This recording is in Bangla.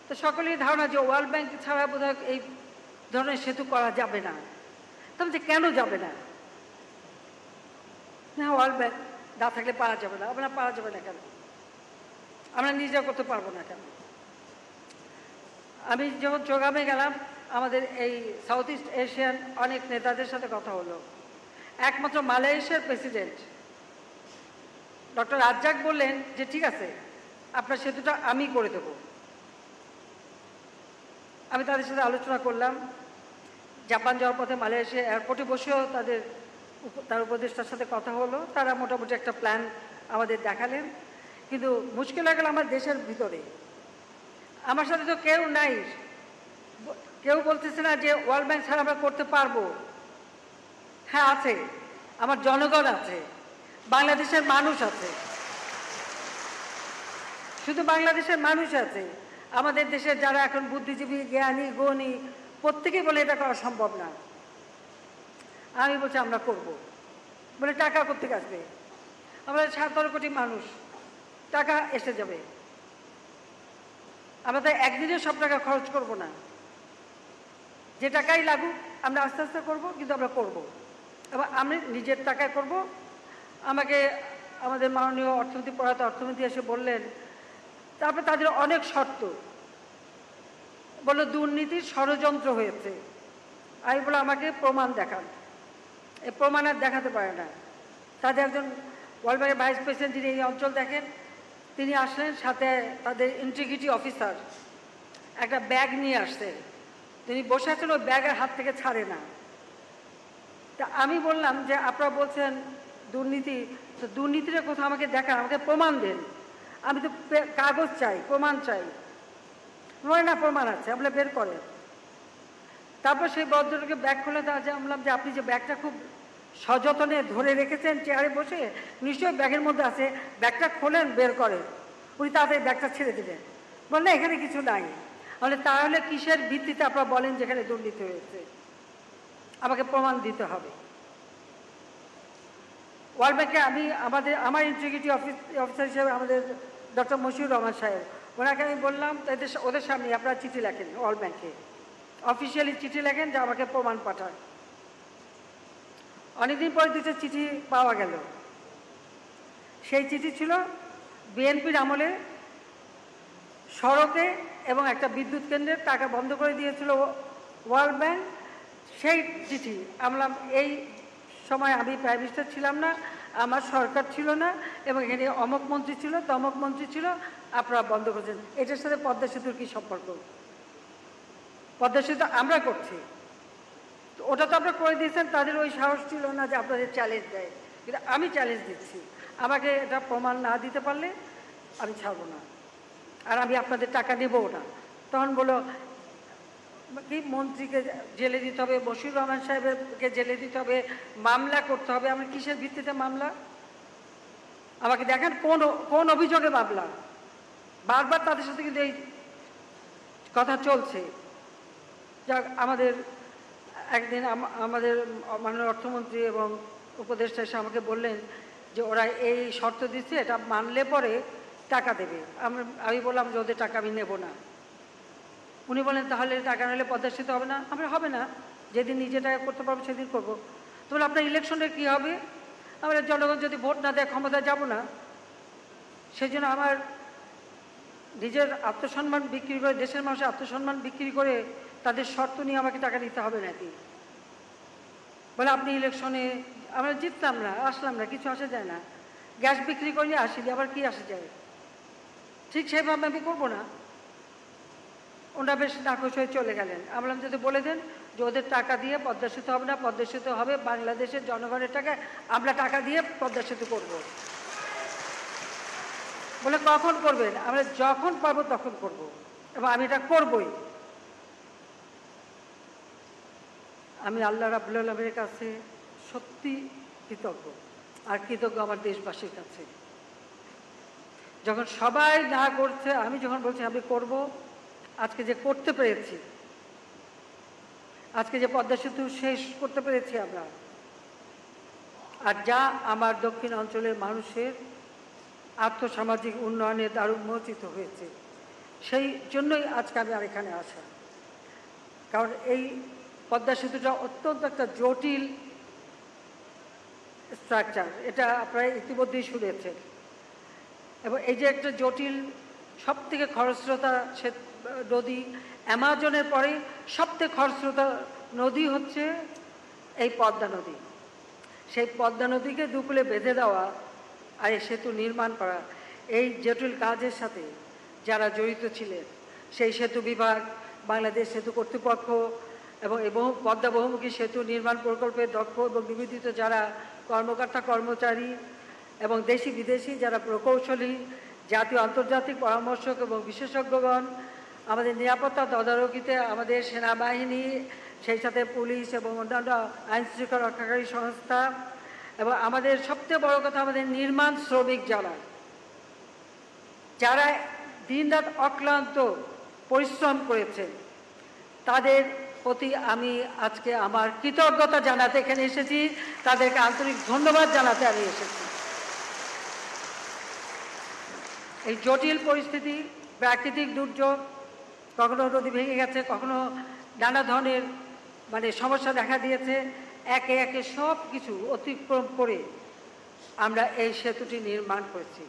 তো সকলের ধারণা যে ওয়ার্ল্ড ব্যাংক ছাড়া বোধহয় এই ধরনের সেতু করা যাবে না। তবে যে কেন যাবে না? না, ওয়ার্ল্ড ব্যাংক না থাকলে পারা যাবে না। আমরা পারা যাবে না কেন? আমরা নিজেরা করতে পারবো না কেন? আমি যখন চোগামে গেলাম, আমাদের এই সাউথ ইস্ট এশিয়ান অনেক নেতাদের সাথে কথা হলো। একমাত্র মালয়েশিয়ার প্রেসিডেন্ট ডক্টর রাজ্জাক বললেন যে ঠিক আছে, আপনার সেতুটা আমি করে দেব। আমি তাদের সাথে আলোচনা করলাম। জাপান যাওয়ার পথে মালয়েশিয়া এয়ারপোর্টে বসেও তার উপদেষ্টার সাথে কথা হলো। তারা মোটামুটি একটা প্ল্যান আমাদের দেখালেন। কিন্তু মুশকিল হয়ে গেল আমার দেশের ভিতরে। আমার সাথে তো কেউ নাই, কেউ বলতেছে না যে ওয়ার্ল্ড ব্যাংক ছাড়া আমরা করতে পারবো। হ্যাঁ আছে, আমার জনগণ আছে, বাংলাদেশের মানুষ আছে। শুধু বাংলাদেশের মানুষ আছে, আমাদের দেশের যারা এখন বুদ্ধিজীবী, জ্ঞানী, গুণী, প্রত্যেকেই বলে এটা করা সম্ভব না। আমি বলছি আমরা করব। বলে টাকা কোত্থেকে আসবে? আমরা 17 কোটি মানুষ, টাকা এসে যাবে। আমরা তো একদিনে সব টাকা খরচ করব না, যে টাকাই লাগুক আমরা আস্তে আস্তে করবো, কিন্তু আমরা করব। এবার আমি নিজের টাকায় করব। আমাকে আমাদের মাননীয় প্রয়াত অর্থমন্ত্রী এসে বললেন, তারপরে তাদের অনেক শর্ত, বললো দুর্নীতির ষড়যন্ত্র হয়েছে। আমি বলে আমাকে প্রমাণ দেখান। এই প্রমাণ আর দেখাতে পারে না। তাদের একজন ওয়ার্ল্ড ব্যাংকের ভাইস প্রেসিডেন্ট, যিনি এই অঞ্চল দেখেন, তিনি আসলেন, সাথে তাদের ইন্টিগ্রিটি অফিসার একটা ব্যাগ নিয়ে আসছে। তিনি বসে আছেন, ওই ব্যাগের হাত থেকে ছাড়ে না। তা আমি বললাম যে আপনারা বলছেন দুর্নীতি, তো দুর্নীতির কথা আমাকে দেখান, আমাকে প্রমাণ দেন। আমি তো কাগজ চাই, প্রমাণ চাই। না, প্রমাণ আছে, আপনি বের করেন। তারপর সেই ভদ্রলোকে ব্যাগ খুলে দেওয়া যায়। বললাম যে আপনি যে ব্যাগটা খুব সযত্নে ধরে রেখেছেন চেয়ারে বসে, নিশ্চয়ই ব্যাগের মধ্যে আছে, ব্যাগটা খোলেন, বের করেন। উনি তাড়াতাড়ি ব্যাগটা ছেড়ে দিলেন। বললেন এখানে কিছু নাই। তাহলে কিসের ভিত্তিতে আপনারা বলেন যেখানে দুর্নীতি হয়েছে? আমাকে প্রমাণ দিতে হবে। ওয়ার্ল্ড ব্যাংকে আমার ইন্টিগ্রিটি অফিসার হিসেবে আমাদের ডক্টর মশিউর রহমান সাহেব, ওনাকে আমি বললাম ওদের সামনে আপনারা চিঠি লেখেন, ওয়ার্ল্ড ব্যাংকে অফিসিয়ালি চিঠি লেখেন যে আমাকে প্রমাণ পাঠান। অনেকদিন পরে দুটো চিঠি পাওয়া গেল। সেই চিঠি ছিল বিএনপির আমলে সড়কে এবং একটা বিদ্যুৎ কেন্দ্রের টাকা বন্ধ করে দিয়েছিল ওয়ার্ল্ড ব্যাংক। সেই চিঠি আমরা এই সময় আমি প্রাইম মিনিস্টার ছিলাম না, আমার সরকার ছিল না, এবং এখানে অমুক মন্ত্রী ছিল, তমুক মন্ত্রী ছিল, আপনারা বন্ধ করেছেন। এটার সাথে পদ্মা সেতুর কী সম্পর্ক? পদ্মা সেতু আমরা করছি, তো ওটা তো আপনারা করে দিয়েছেন। তাদের ওই সাহস ছিল না যে আপনাদের চ্যালেঞ্জ দেয়, কিন্তু আমি চ্যালেঞ্জ দিচ্ছি। আমাকে এটা প্রমাণ না দিতে পারলে আমি ছাড়বো না, আর আমি আপনাদের টাকা নেবও না। তখন বলো কি মন্ত্রীকে জেলে দিতে হবে, বশির রহমান সাহেবকে জেলে দিতে হবে, মামলা করতে হবে। আমার কিসের ভিত্তিতে মামলা? আমাকে দেখেন কোন অভিযোগে মামলা। বারবার তাদের সাথে কিন্তু এই কথা চলছে। যাক, আমাদের একদিন আমাদের মাননীয় অর্থমন্ত্রী এবং উপদেষ্টা এসে আমাকে বললেন যে ওরা এই শর্ত দিচ্ছে, এটা মানলে পরে টাকা দেবে। আমি বললাম যে ওদের টাকা আমি নেব না। উনি বলেন তাহলে টাকা নিলে পদ্মা সেতু হবে না। আমরা হবে না, যেদিন নিজে টাকা করতে পারবো সেদিন করবো। তো বলে আপনার ইলেকশনে কী হবে? আমরা জনগণ যদি ভোট না দেয় ক্ষমতা যাব না। সেই জন্য আমার নিজের আত্মসম্মান বিক্রি করে, দেশের মানুষের আত্মসম্মান বিক্রি করে তাদের শর্ত নিয়ে আমাকে টাকা দিতে হবে নাকি? বলে আপনি ইলেকশনে, আমরা জিততাম না, আসলাম না, কিছু আসা যায় না। গ্যাস বিক্রি করলে আসিনি, আবার কি আসা যায়? ঠিক সেভাবে আমি করবো না। ওনারা বেশ নাকচ হয়ে চলে গেলেন। আমরা যদি বলে দেন যে ওদের টাকা দিয়ে পদ্মা সেতু হবে না, পদ্মা সেতু হবে বাংলাদেশের জনগণের টাকায়, আমরা টাকা দিয়ে পদ্মা সেতু করব। বলে কখন করবেন? আমরা যখন পারবো তখন করব, এবং আমি এটা করবই। আমি আল্লাহ রাব্বুল আলামিনের কাছে সত্যি কৃতজ্ঞ, আর কৃতজ্ঞ আমার দেশবাসীর কাছে। যখন সবাই না করছে, আমি যখন বলছি আমি করব, আজকে যে করতে পেরেছি, আজকে যে পদ্মা সেতু শেষ করতে পেরেছি আমরা, আর যা আমার দক্ষিণ অঞ্চলের মানুষের আর্থসামাজিক উন্নয়নে দ্বার উন্মোচিত হয়েছে, সেই জন্যই আজকে আমি আর এখানে আসা। কারণ এই পদ্মা সেতুটা অত্যন্ত একটা জটিল স্ট্রাকচার, এটা আপনারা ইতিমধ্যেই শুনেছেন। এবং এই যে একটা জটিল, সব থেকে খরস্রোতা নদী, অ্যামাজনের পরে সবথেকে খরস্রোতা নদী হচ্ছে এই পদ্মা নদী। সেই পদ্মা নদীকে দুকুলে বেঁধে দেওয়া আর এই সেতু নির্মাণ করা, এই জটিল কাজের সাথে যারা জড়িত ছিলেন, সেই সেতু বিভাগ, বাংলাদেশ সেতু কর্তৃপক্ষ এবং এই পদ্মা বহুমুখী সেতু নির্মাণ প্রকল্পের দক্ষ এবং নিবেদিত যারা কর্মকর্তা কর্মচারী এবং দেশি বিদেশি যারা প্রকৌশলী, জাতীয় আন্তর্জাতিক পরামর্শক এবং বিশেষজ্ঞগণ, আমাদের নিরাপত্তা তদারকিতে আমাদের সেনাবাহিনী, সেই সাথে পুলিশ এবং অন্যান্য আইনশৃঙ্খলা রক্ষাকারী সংস্থা, এবং আমাদের সবচেয়ে বড় কথা আমাদের নির্মাণ শ্রমিক যারা দিনরাত অক্লান্ত পরিশ্রম করেছে, তাদের প্রতি আমি আজকে আমার কৃতজ্ঞতা জানাতে এখানে এসেছি, তাদেরকে আন্তরিক ধন্যবাদ জানাতে আমি এসেছি। এই জটিল পরিস্থিতি, প্রাকৃতিক দুর্যোগ, কখনো নদী ভেঙে গেছে, কখনো নানা ধরনের সমস্যা দেখা দিয়েছে, একে একে সব কিছু অতিক্রম করে আমরা এই সেতুটি নির্মাণ করেছি।